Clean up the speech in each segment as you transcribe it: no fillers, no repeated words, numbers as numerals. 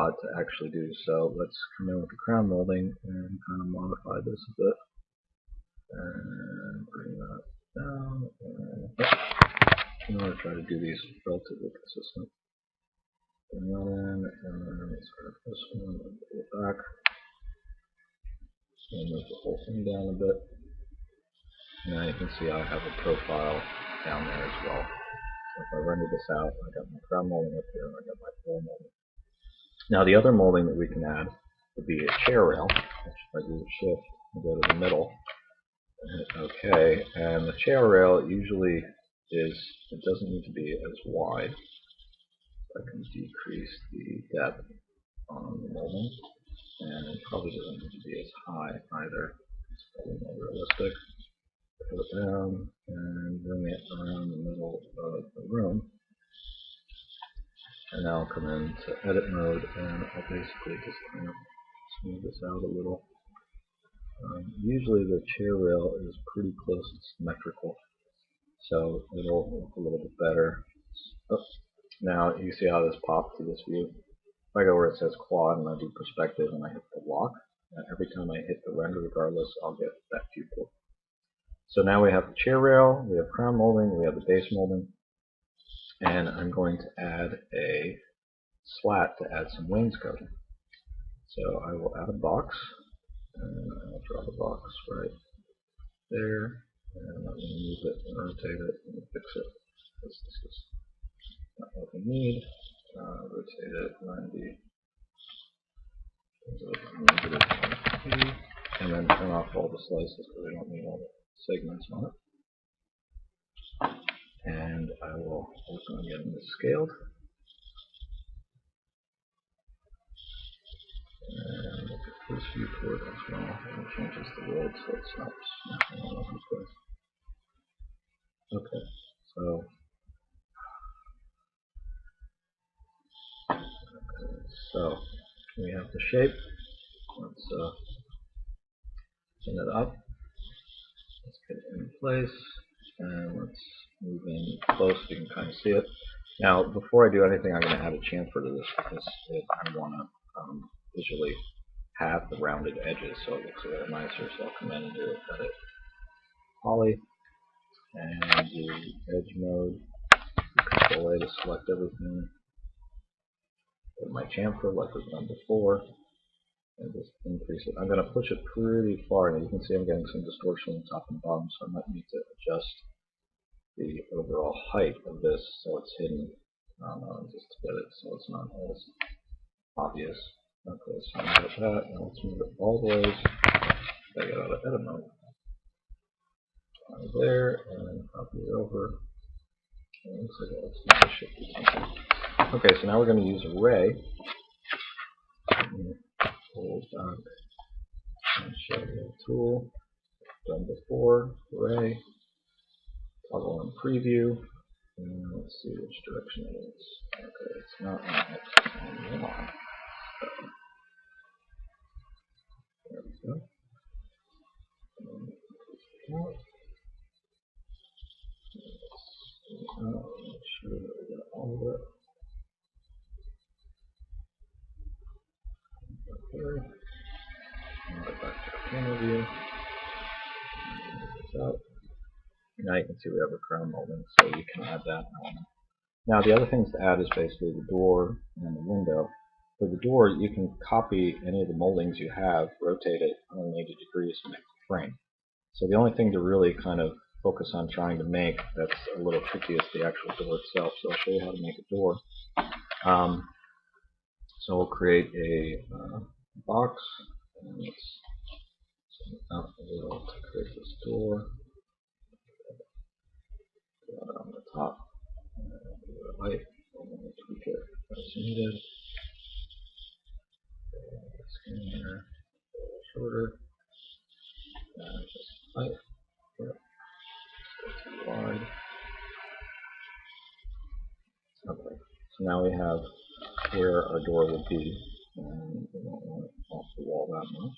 odd to actually do. So let's come in with the crown molding and kind of modify this a bit. And bring that down. And I'm going to try to do these relatively consistent. Bring that in, and then start this one, and pull it back. And move the whole thing down a bit. Now you can see I have a profile down there as well. So if I render this out, I got my crown molding up here, and I got my floor molding. Now the other molding that we can add would be a chair rail, which if I do the shift and go to the middle, and hit OK, and the chair rail usually it doesn't need to be as wide. I can decrease the depth on the molding, and it probably doesn't need to be as high either. It's probably more realistic. Put it down and bring it around the middle of the room. And now I'll come into edit mode, and I'll basically just kind of smooth this out a little. Usually the chair rail is pretty close to symmetrical, so it'll look a little bit better. Oh, now you see how this popped to this view. If I go where it says quad and I do perspective and I hit the lock, every time I hit the render regardless, I'll get that viewport. So now we have the chair rail, we have crown molding, we have the base molding, and I'm going to add a slat to add some wainscoting. So I will add a box, and I'll draw the box right there, and I'm going to move it and rotate it and fix it. This is not what we need. Rotate it 90, and then turn off all the slices because we don't need all the segments on it. And I will work on getting this scaled. And look at this viewport as well. It changes the world so it's not snapping all over the place. Okay, so we have the shape. Let's pin it up. Let's get it in place, and let's move in close so you can kind of see it. Now, before I do anything, I'm going to add a chamfer to this because I want to visually have the rounded edges so it looks a little nicer. So I'll come in and do edit poly and do edge mode. Control A to select everything. Get my chamfer like we've done before, and just increase it. I'm going to push it pretty far, and you can see I'm getting some distortion on top and bottom, so I might need to adjust the overall height of this so it's hidden, just to get it so it's not as obvious. Okay, so I'm going to that, and let's move it all the way. I get out of edit mode. There, and copy it over. And it looks like it's not a shift. Okay, so now we're going to use array. Hold back and show the tool. Done before, array. Toggle on preview. And let's see which direction it is. Okay, it's not on X, it's on Y. There we go. Make sure that we got all of it. Okay. Now back to the camera view. Out. Now you can see we have a crown molding, so you can add that element. Now the other things to add is basically the door and the window. For the door, you can copy any of the moldings you have, rotate it 180 degrees to make the frame. So the only thing to really kind of focus on trying to make that's a little tricky is the actual door itself. So I'll show you how to make a door. So we'll create a box, and let's send it out a little to create this door. Put it on the top. Height, tweak it as needed. Skin here, shorter. Just height. Yep. Too wide. Okay. So now we have where our door would be, and we don't want it off the wall that much.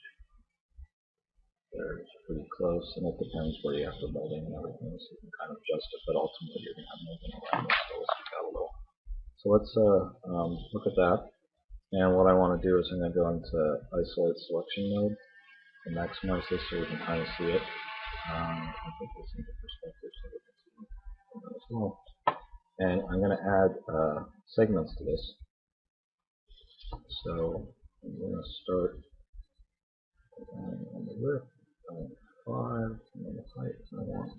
There, it's pretty close, and it depends where you have the molding and everything, so you can kind of adjust it, but ultimately you're going to have molding around this, so let's stick out a little. So let's look at that, And what I want to do is I'm going to go into isolate selection mode and maximize this so we can kind of see it. I think this into perspective so we can see it as well. And I'm going to add segments to this. So I'm going to start on the width, I want 5, and on the height I want.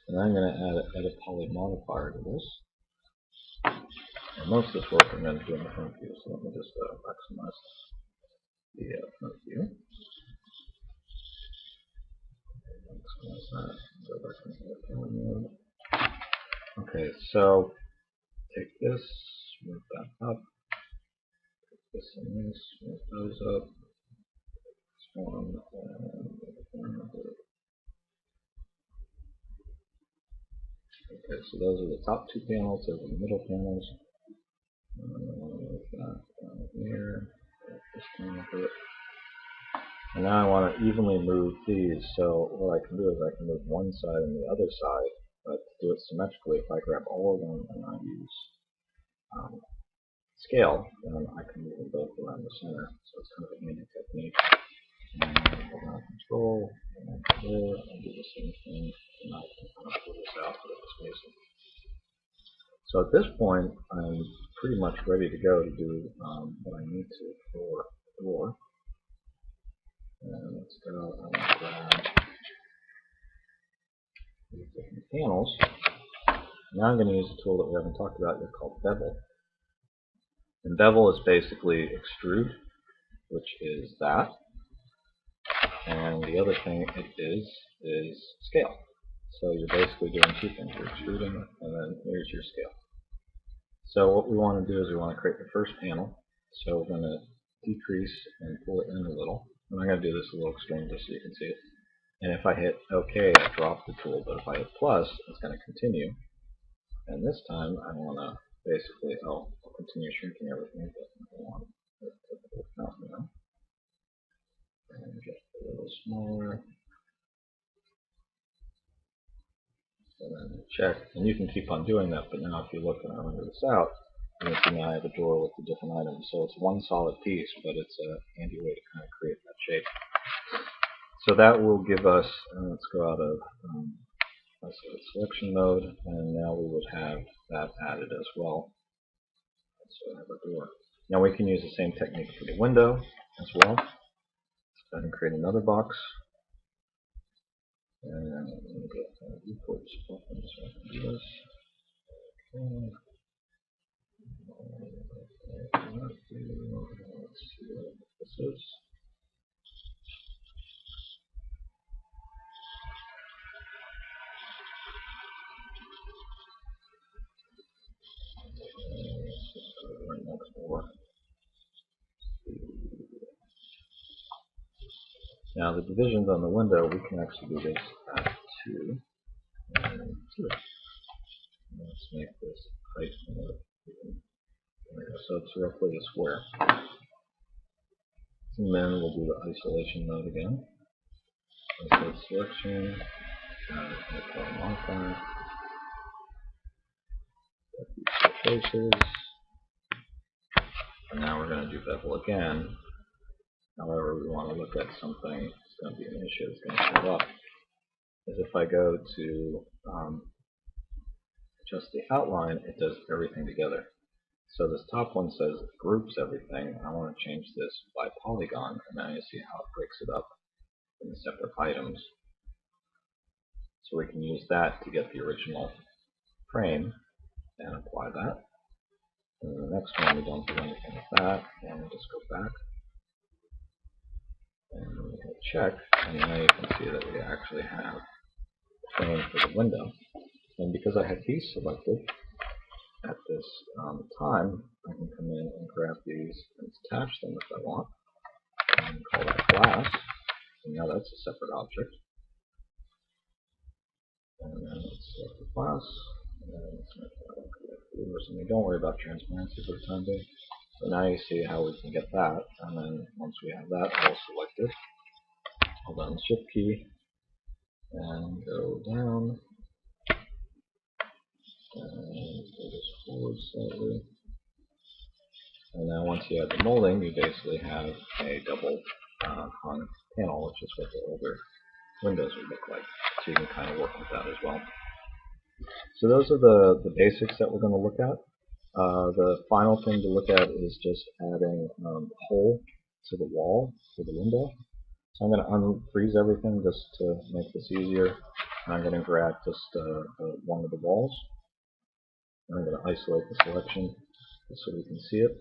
And I'm going to add an edit poly modifier to this. And most of this work I'm going to do in the front view, so let me just maximize the front view. Maximize that. Go back into the camera mode. Okay, so take this, move that up. Take this and this, move those up. This one, and okay, so those are the top two panels, those are the middle panels. Move that down here, this down a bit. And now I want to evenly move these, so what I can do is I can move one side and the other side, but to do it symmetrically, if I grab all of them and I use scale, then I can move them both around the center, so it's kind of a handy technique. And hold down control, and then there, and do the same thing, and I can kind of pull this out for the spacing. So at this point, I'm pretty much ready to go to do what I need to for the door. And let's go, I'm going to grab these different panels. Now I'm going to use a tool that we haven't talked about yet called Bevel. And Bevel is basically extrude, which is that. And the other thing it is scale. So you're basically doing two things. You're extruding, and then here's your scale. So what we want to do is we want to create the first panel. So we're going to decrease and pull it in a little. And I'm going to do this a little extreme just so you can see it. And if I hit OK, I drop the tool. But if I hit plus, it's going to continue. And this time, I want to basically, I'll continue shrinking everything, but I want it to count now. And get a little smaller. And then check. And you can keep on doing that, but now if you look and I render this out, you can see now I have a drawer with the different items. So it's one solid piece, but it's a handy way to kind of create that shape. So that will give us, let's go out of isolate selection mode, and now we would have that added as well. So I have a door. Now we can use the same technique for the window as well. Let's go ahead and create another box. And let me get viewports open so I can do this. Okay. Let's see what this is. Right next door. Now the divisions on the window, we can actually do this at 2 and 2. Let's make this height more even. So it's roughly a square. And then we'll do the isolation mode again. Isolate selection, modifier, faces, and now we're going to do bevel again. However, we want to look at something that's going to be an issue that's going to show up. Is if I go to adjust the outline, it does everything together. So this top one says it groups everything. I want to change this by polygon, and now you see how it breaks it up in separate items. So we can use that to get the original frame and apply that. And the next one, we don't do anything with that, and we just go back. And we hit check, and now you can see that we actually have a frame for the window. And because I have these selected at this time, I can come in and grab these and attach them if I want. And call that glass. And now that's a separate object. And then let's select the class. And then let's make that blue or something. Don't worry about transparency for the time being. So now you see how we can get that. And then once we have that all selected, hold down the shift key and go down. And pull this forward slightly. And then once you add the molding, you basically have a double hung panel, which is what the older windows would look like. So you can kind of work with that as well. So those are the basics that we're going to look at. The final thing to look at is just adding a hole to the wall for the window. So I'm going to unfreeze everything just to make this easier. And I'm going to grab just one of the walls. And I'm going to isolate the selection just so we can see it.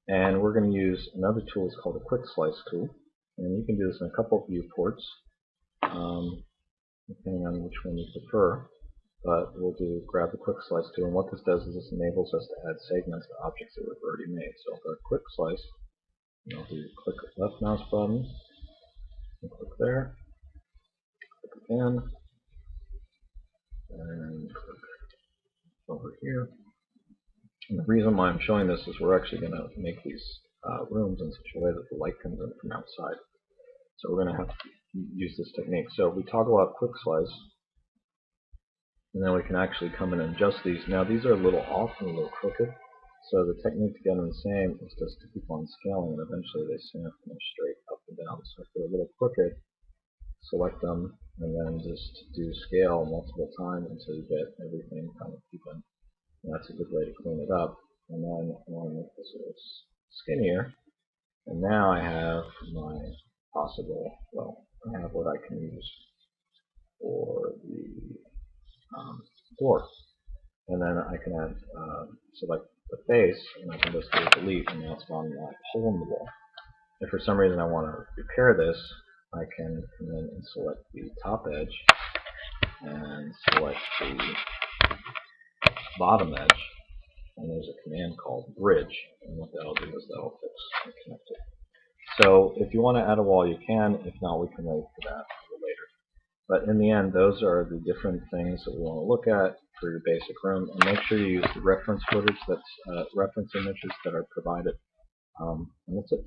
And we're going to use another tool. It's called a quick slice tool. And you can do this in a couple of viewports, depending on which one you prefer. But we'll grab the quick slice tool, and what this does is this enables us to add segments to objects that we've already made. So for a quick slice, I'll do click left mouse button, and click there, click again, and click over here. And the reason why I'm showing this is we're actually going to make these rooms in such a way that the light comes in from outside. So we're going to have to use this technique. So if we toggle out quick slice, and then we can actually come in and adjust these. Now these are a little off and a little crooked, so the technique to get them the same is just to keep on scaling, and eventually they snap straight up and down. So if they're a little crooked, select them, and then just do scale multiple times until you get everything kind of even. And that's a good way to clean it up. And then I want to make this a little skinnier. And now I have my possible, well, I have what I can use for the door. And then I can add, select the face, and I can just do delete, and now it's gone that hole in the wall. If for some reason I want to repair this, I can come in and select the top edge, and select the bottom edge, and there's a command called bridge, and what that'll do is that'll fix and connect it. So if you want to add a wall, you can. If not, we can wait for that a little later. But in the end, those are the different things that we want to look at for your basic room, and make sure you use the reference footage, that's reference images that are provided, and that's it.